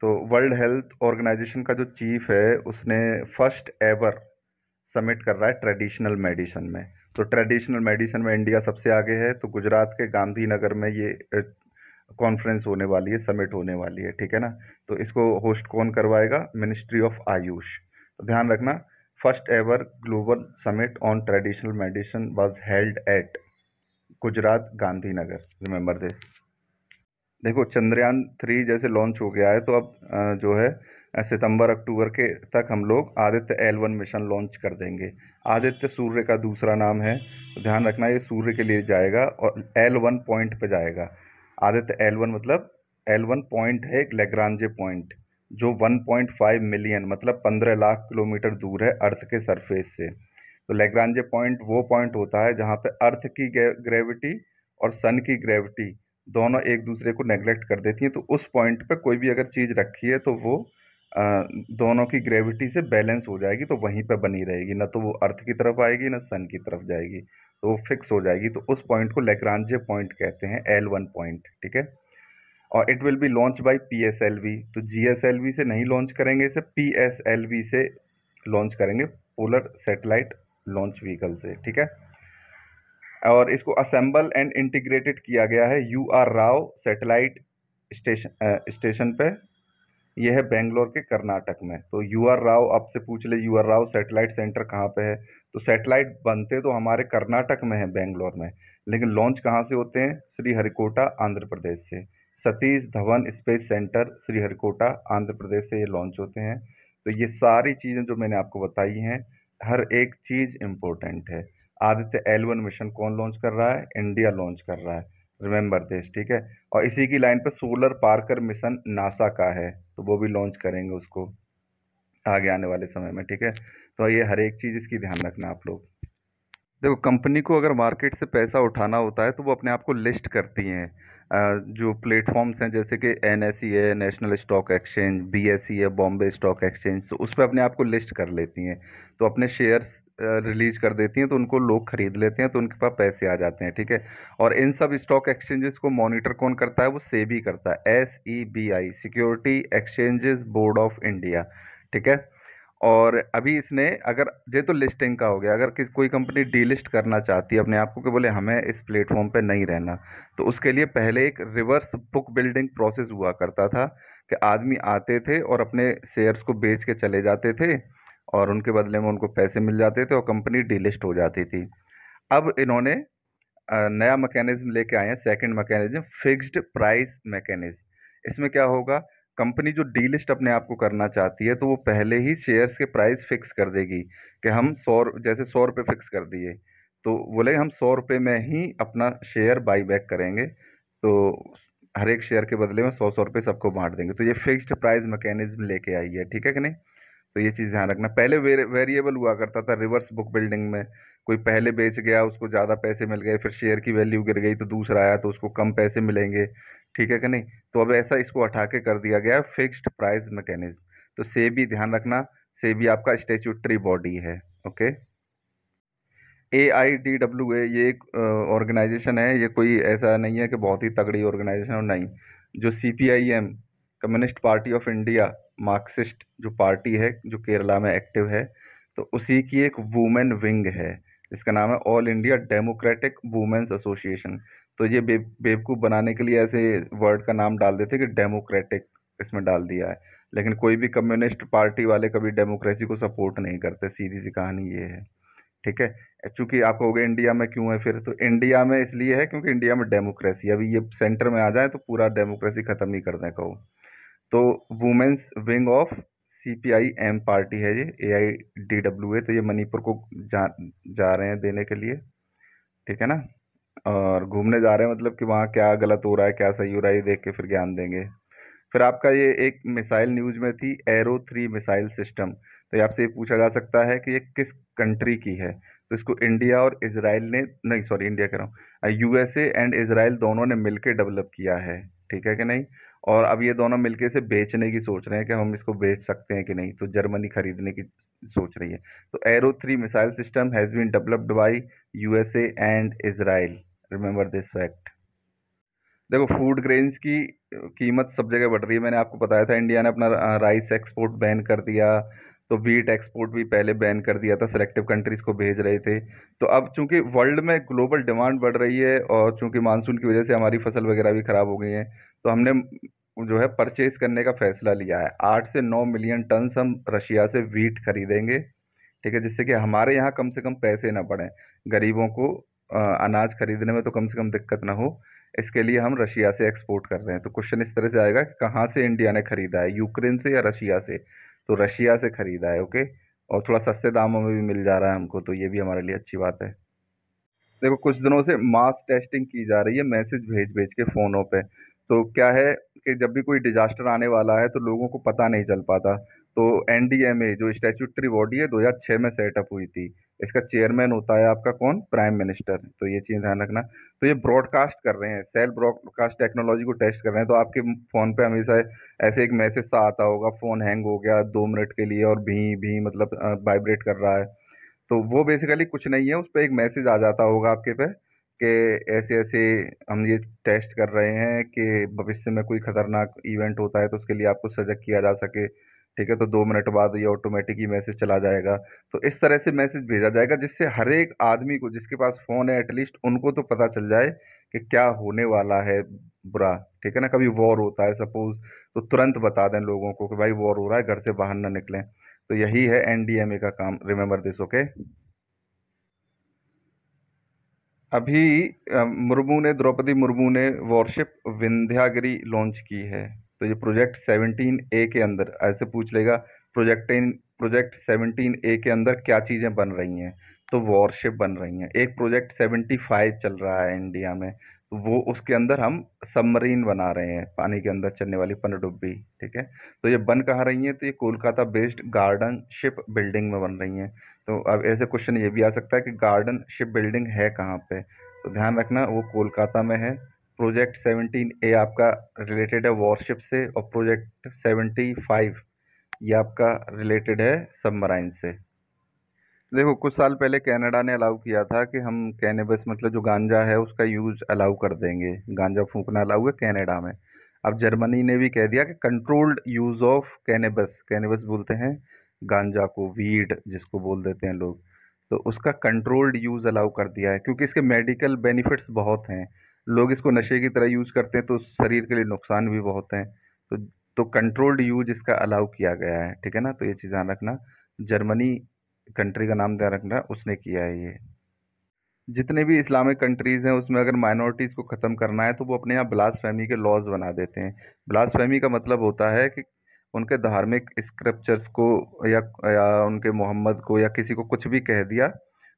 तो world health organisation का जो चीफ है उसने फर्स्ट एवर समिट कर रहा है ट्रेडिशनल मेडिसिन में। तो ट्रेडिशनल मेडिसिन में इंडिया सबसे आगे है। तो गुजरात के गांधीनगर में ये कॉन्फ्रेंस होने वाली है, समिट होने वाली है, ठीक है ना। तो इसको होस्ट कौन करवाएगा? Ministry of Ayush. तो ध्यान रखना, first ever global summit on traditional medicine was held at Gujarat Gandhinagar, remember this. देखो, चंद्रयान 3 जैसे लॉन्च हो गया है, तो अब जो है सितंबर अक्टूबर के तक हम लोग आदित्य L1 मिशन लॉन्च कर देंगे। आदित्य सूर्य का दूसरा नाम है, तो ध्यान रखना ये सूर्य के लिए जाएगा और L1 पॉइंट पे जाएगा। आदित्य L1 मतलब L1 पॉइंट है एक लेग्रांजे पॉइंट, जो 1.5 मिलियन मतलब 15 लाख किलोमीटर दूर है अर्थ के सरफेस से। तो लेग्रांजे पॉइंट वो पॉइंट होता है जहाँ पे अर्थ की ग्रेविटी और सन की ग्रेविटी दोनों एक दूसरे को नेग्लेक्ट कर देती हैं। तो उस पॉइंट पे कोई भी अगर चीज़ रखी है तो वो दोनों की ग्रेविटी से बैलेंस हो जाएगी, तो वहीं पे बनी रहेगी, ना तो वो अर्थ की तरफ आएगी ना सन की तरफ जाएगी, तो वो फिक्स हो जाएगी। तो उस पॉइंट को लेग्रांजे पॉइंट कहते हैं, L1 पॉइंट, ठीक है। और it will be launch by PSLV। तो GSLV से नहीं लॉन्च करेंगे इसे, PSLV से लॉन्च करेंगे, पोलर सैटेलाइट लॉन्च व्हीकल से, ठीक है। और इसको असेंबल एंड इंटीग्रेटेड किया गया है UR राव सैटेलाइट स्टेशन पे। यह है बेंगलोर के कर्नाटक में। तो UR राव आपसे पूछ ले, UR राव सैटेलाइट सेंटर कहाँ पे है? तो सैटेलाइट बनते तो हमारे कर्नाटक में है, बेंगलोर में, लेकिन लॉन्च कहाँ से होते हैं? श्रीहरिकोटा आंध्र प्रदेश से। सतीश धवन स्पेस सेंटर श्रीहरिकोटा आंध्र प्रदेश से ये लॉन्च होते हैं। तो ये सारी चीज़ें जो मैंने आपको बताई हैं, हर एक चीज़ इम्पोर्टेंट है। आदित्य L1 मिशन कौन लॉन्च कर रहा है? इंडिया लॉन्च कर रहा है, रिमेंबर दिस, ठीक है। और इसी की लाइन पे सोलर पार्कर मिशन नासा का है, तो वो भी लॉन्च करेंगे उसको आगे आने वाले समय में, ठीक है। तो ये हर एक चीज़ इसकी ध्यान रखना आप लोग। देखो, कंपनी को अगर मार्केट से पैसा उठाना होता है तो वो अपने आप को लिस्ट करती हैं। जो प्लेटफॉर्म्स हैं जैसे कि NSE है, नेशनल स्टॉक एक्सचेंज, BSE है, बॉम्बे स्टॉक एक्सचेंज, तो उस पर अपने आप को लिस्ट कर लेती हैं। तो अपने शेयर्स रिलीज कर देती हैं, तो उनको लोग खरीद लेते हैं, तो उनके पास पैसे आ जाते हैं, ठीक है। और इन सब स्टॉक एक्सचेंजेस को मॉनिटर कौन करता है? वो सेबी करता है, SEBI, security exchanges board of India, ठीक है। और अभी इसने, अगर ये तो लिस्टिंग का हो गया, अगर कोई कंपनी डीलिस्ट करना चाहती है अपने आप को कि बोले हमें इस प्लेटफॉर्म पे नहीं रहना, तो उसके लिए पहले एक रिवर्स बुक बिल्डिंग प्रोसेस हुआ करता था कि आदमी आते थे और अपने शेयर्स को बेच के चले जाते थे और उनके बदले में उनको पैसे मिल जाते थे और कंपनी डीलिस्ट हो जाती थी। अब इन्होंने नया मैकेनिज्म लेके आए हैं, second mechanism, fixed price mechanism. इसमें क्या होगा? कंपनी जो डीलिस्ट अपने आप को करना चाहती है तो वो पहले ही शेयर्स के प्राइस फिक्स कर देगी कि हम जैसे 100 रुपये फिक्स कर दिए, तो बोले हम 100 रुपये में ही अपना शेयर बाई बैक करेंगे, तो हर एक शेयर के बदले में 100 100 रुपये सबको बांट देंगे। तो ये फिक्स्ड प्राइस मैकेनिज्म लेके आई है, ठीक है कि नहीं। तो ये चीज़ ध्यान रखना। पहले वेरिएबल हुआ करता था रिवर्स बुक बिल्डिंग में, कोई पहले बेच गया उसको ज़्यादा पैसे मिल गए, फिर शेयर की वैल्यू गिर गई तो दूसरा आया तो उसको कम पैसे मिलेंगे, ठीक है कि नहीं। तो अब ऐसा इसको हटा के कर दिया गया है फिक्स्ड प्राइस मैकेनिज्म। तो सेबी, ध्यान रखना, सेबी आपका स्टेचुटरी बॉडी है, ओके। AIDWA ये एक ऑर्गेनाइजेशन है, ये कोई ऐसा नहीं है कि बहुत ही तगड़ी ऑर्गेनाइजेशन हो, नहीं। जो CPIM, communist party of India, Marxist जो पार्टी है जो केरला में एक्टिव है, तो उसी की एक वुमेन विंग है जिसका नाम है all India democratic women's association. तो ये बेवकूफ़ बनाने के लिए ऐसे वर्ड का नाम डाल देते कि डेमोक्रेटिक इसमें डाल दिया है, लेकिन कोई भी कम्युनिस्ट पार्टी वाले कभी डेमोक्रेसी को सपोर्ट नहीं करते, सीधी सी कहानी ये है, ठीक है। चूंकि आप कहोगे इंडिया में क्यों है, फिर तो इंडिया में इसलिए है क्योंकि इंडिया में डेमोक्रेसी, अभी ये सेंटर में आ जाए तो पूरा डेमोक्रेसी खत्म ही कर दें कहो। तो women's wing of CPIM party है ये, AIDWA। तो ये मणिपुर को जा रहे हैं देने के लिए, ठीक है ना। और घूमने जा रहे हैं, मतलब कि वहाँ क्या गलत हो रहा है क्या सही हो रहा है ये देख के फिर ज्ञान देंगे। फिर आपका ये एक मिसाइल न्यूज में थी, एरो 3 मिसाइल सिस्टम। तो ये आपसे ये पूछा जा सकता है कि ये किस कंट्री की है? तो इसको इंडिया और इजराइल ने, नहीं सॉरी इंडिया कह रहा हूँ, USA एंड इजराइल दोनों ने मिलकर डेवलप किया है, ठीक है कि नहीं। और अब ये दोनों मिलके इसे बेचने की सोच रहे हैं कि हम इसको बेच सकते हैं कि नहीं, तो जर्मनी खरीदने की सोच रही है। तो arrow 3 missile system has been developed by USA and Israel, remember this fact. देखो फूड ग्रेन्स की कीमत सब जगह बढ़ रही है। मैंने आपको बताया था इंडिया ने अपना राइस एक्सपोर्ट बैन कर दिया, तो वीट एक्सपोर्ट भी पहले बैन कर दिया था, सेलेक्टिव कंट्रीज को भेज रहे थे। तो अब चूंकि वर्ल्ड में ग्लोबल डिमांड बढ़ रही है और चूंकि मानसून की वजह से हमारी फसल वगैरह भी खराब हो गई है, तो हमने जो है परचेज करने का फैसला लिया है। 8 से 9 मिलियन टन हम रशिया से वीट खरीदेंगे, ठीक है, जिससे कि हमारे यहाँ कम से कम पैसे ना पड़े, गरीबों को अनाज खरीदने में तो कम से कम दिक्कत ना हो। इसके लिए हम रशिया से एक्सपोर्ट कर रहे हैं। तो क्वेश्चन इस तरह से आएगा कि कहाँ से इंडिया ने खरीदा है, यूक्रेन से या रशिया से? तो रशिया से खरीदा है, ओके। और थोड़ा सस्ते दामों में भी मिल जा रहा है हमको, तो ये भी हमारे लिए अच्छी बात है। देखो कुछ दिनों से मास टेस्टिंग की जा रही है, मैसेज भेज भेज के फोनों पे। तो क्या है कि जब भी कोई डिजास्टर आने वाला है तो लोगों को पता नहीं चल पाता। तो एनडीएमए जो स्टैट्यूटरी बॉडी है 2006 में सेटअप हुई थी, इसका चेयरमैन होता है आपका कौन? Prime minister. तो ये चीज़ ध्यान रखना। तो ये ब्रॉडकास्ट कर रहे हैं, सेल ब्रॉडकास्ट टेक्नोलॉजी को टेस्ट कर रहे हैं। तो आपके फ़ोन पे हमेशा ऐसे एक मैसेज सा आता होगा, फ़ोन हैंग हो गया 2 मिनट के लिए और भी मतलब वाइब्रेट कर रहा है। तो वो बेसिकली कुछ नहीं है, उस पर एक मैसेज आ जाता होगा आपके पे कि ऐसे ऐसे हम ये टेस्ट कर रहे हैं कि भविष्य में कोई खतरनाक इवेंट होता है तो उसके लिए आपको सजग किया जा सके, ठीक है। तो 2 मिनट बाद ये ऑटोमेटिक ही मैसेज चला जाएगा। तो इस तरह से मैसेज भेजा जाएगा जिससे हर एक आदमी को जिसके पास फ़ोन है एटलीस्ट उनको तो पता चल जाए कि क्या होने वाला है बुरा, ठीक है ना। कभी वॉर होता है सपोज, तो तुरंत बता दें लोगों को कि भाई वॉर हो रहा है, घर से बाहर ना निकलें। तो यही है एनडीएमए का काम, रिमेंबर दिस, ओके। अभी मुर्मू ने द्रौपदी मुर्मू ने वॉरशिप विंध्यागिरी लॉन्च की है। तो ये प्रोजेक्ट 17A के अंदर ऐसे पूछ लेगा, प्रोजेक्ट 17A के अंदर क्या चीज़ें बन रही हैं? तो वॉरशिप बन रही हैं। एक प्रोजेक्ट 75 चल रहा है इंडिया में, तो वो उसके अंदर हम सबमरीन बना रहे हैं, पानी के अंदर चलने वाली पनडुब्बी, ठीक है। तो ये बन कहाँ रही हैं? तो ये Kolkata based garden ship building में बन रही हैं। तो अब ऐसे क्वेश्चन ये भी आ सकता है कि गार्डन शिप बिल्डिंग है कहाँ पे? तो ध्यान रखना वो कोलकाता में है। प्रोजेक्ट 17A आपका रिलेटेड है वॉरशिप से, और प्रोजेक्ट 75 ये आपका रिलेटेड है सबमराइन से। देखो कुछ साल पहले कनाडा ने अलाउ किया था कि हम कैनबिस मतलब जो गांजा है उसका यूज अलाउ कर देंगे, गांजा फूंकना अलाउ है कनाडा में। अब जर्मनी ने भी कह दिया कि controlled use of cannabis, cannabis बोलते हैं गांजा को, वीड जिसको बोल देते हैं लोग, तो उसका कंट्रोल्ड यूज अलाउ कर दिया है क्योंकि इसके मेडिकल बेनिफिट्स बहुत हैं। लोग इसको नशे की तरह यूज करते हैं तो शरीर के लिए नुकसान भी बहुत हैं। तो तो कंट्रोल्ड यूज इसका अलाउ किया गया है, ठीक है ना। तो ये चीज़ ध्यान रखना। जर्मनी कंट्री का नाम ध्यान रखना, उसने किया है ये। जितने भी इस्लामिक कंट्रीज हैं उसमें अगर माइनॉरिटीज़ को ख़त्म करना है तो वो अपने यहाँ ब्लास्फेमी के लॉज बना देते हैं। ब्लास्फेमी का मतलब होता है कि उनके धार्मिक स्क्रिप्चर्स को या उनके मोहम्मद को या किसी को कुछ भी कह दिया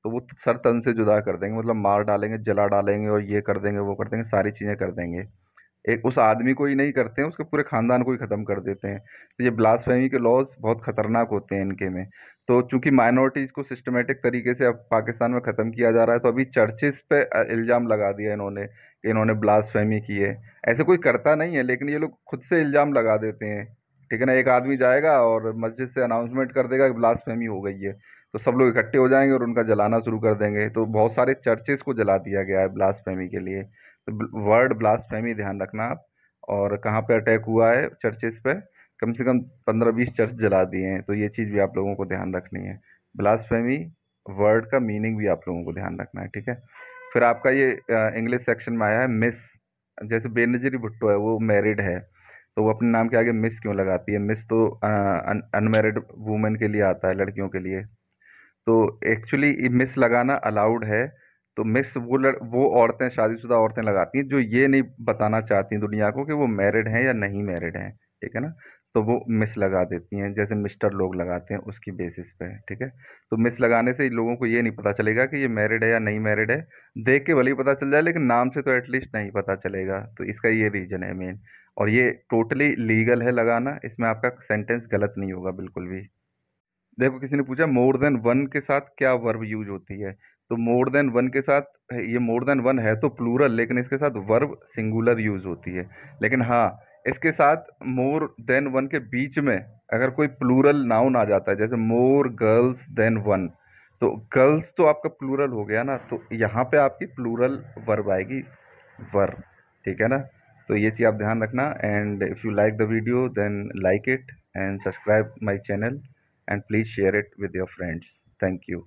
तो वो सर तन से जुदा कर देंगे, मतलब मार डालेंगे, जला डालेंगे और ये कर देंगे वो कर देंगे, सारी चीज़ें कर देंगे। एक उस आदमी को ही नहीं करते हैं, उसके पूरे खानदान को ही ख़त्म कर देते हैं। तो ये ब्लास्फेमी के लॉज बहुत ख़तरनाक होते हैं इनके में। तो चूंकि माइनॉरिटीज़ को सिस्टमेटिक तरीके से अब पाकिस्तान में ख़त्म किया जा रहा है, तो अभी चर्चिस पे इल्ज़ाम लगा दिया इन्होंने कि इन्होंने ब्लास्फेमी की है। ऐसे कोई करता नहीं है लेकिन ये लोग खुद से इल्ज़ाम लगा देते हैं, ठीक है ना। एक आदमी जाएगा और मस्जिद से अनाउंसमेंट कर देगा कि ब्लास्फेमी हो गई है, तो सब लोग इकट्ठे हो जाएंगे और उनका जलाना शुरू कर देंगे। तो बहुत सारे चर्चेस को जला दिया गया है ब्लास्फेमी के लिए। तो वर्ड ब्लास्फेमी ध्यान रखना आप। और कहाँ पे अटैक हुआ है चर्चेस पे? कम से कम 15-20 चर्च जला दिए हैं। तो ये चीज़ भी आप लोगों को ध्यान रखनी है। ब्लास्फेमी वर्ड का मीनिंग भी आप लोगों को ध्यान रखना है, ठीक है। फिर आपका ये इंग्लिश सेक्शन में आया है मिस। जैसे बेनजीर भुट्टो है, वो मैरिड है, तो वो अपने नाम के आगे मिस क्यों लगाती है? मिस तो अनमैरिड वुमेन के लिए आता है, लड़कियों के लिए। तो एक्चुअली मिस लगाना अलाउड है। तो मिस वो औरतें, शादीशुदा औरतें लगाती हैं जो ये नहीं बताना चाहती दुनिया को कि वो मैरिड हैं या नहीं मैरिड हैं, ठीक है ना। तो वो मिस लगा देती हैं, जैसे मिस्टर लोग लगाते हैं उसकी बेसिस पे, ठीक है। तो मिस लगाने से लोगों को ये नहीं पता चलेगा कि ये मैरिड है या नहीं मैरिड है। देख के भले ही पता चल जाए लेकिन नाम से तो एटलीस्ट नहीं पता चलेगा। तो इसका ये रीजन है मेन। और ये टोटली लीगल है लगाना, इसमें आपका सेंटेंस गलत नहीं होगा बिल्कुल भी। देखो किसी ने पूछा मोर देन वन के साथ क्या वर्ब यूज होती है? तो मोर देन वन के साथ, ये मोर देन वन है तो प्लूरल, लेकिन इसके साथ वर्ब सिंगुलर यूज होती है। लेकिन हाँ, इसके साथ मोर देन वन के बीच में अगर कोई प्लूरल नाउन आ जाता है, जैसे मोर गर्ल्स देन वन, तो गर्ल्स तो आपका प्लूरल हो गया ना, तो यहाँ पे आपकी प्लूरल वर्ब आएगी, वर्ब, ठीक है ना। तो ये चीज़ आप ध्यान रखना। And if you like the video then like it and subscribe my channel and please share it with your friends. Thank you.